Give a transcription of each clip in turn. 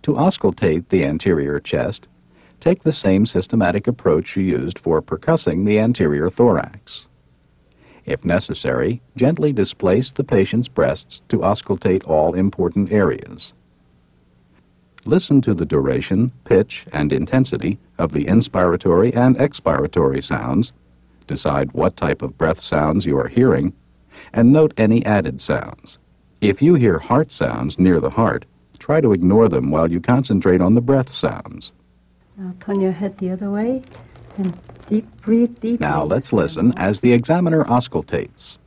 To auscultate the anterior chest, take the same systematic approach you used for percussing the anterior thorax. If necessary, gently displace the patient's breasts to auscultate all important areas. Listen to the duration, pitch, and intensity of the inspiratory and expiratory sounds, decide what type of breath sounds you are hearing, and note any added sounds. If you hear heart sounds near the heart, try to ignore them while you concentrate on the breath sounds. Now turn your head the other way and breathe deeply. Now let's listen as the examiner auscultates.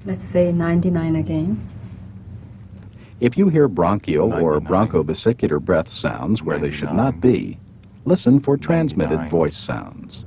Let's say 99 again. If you hear bronchial or bronchovesicular breath sounds where they should not be, listen for transmitted voice sounds.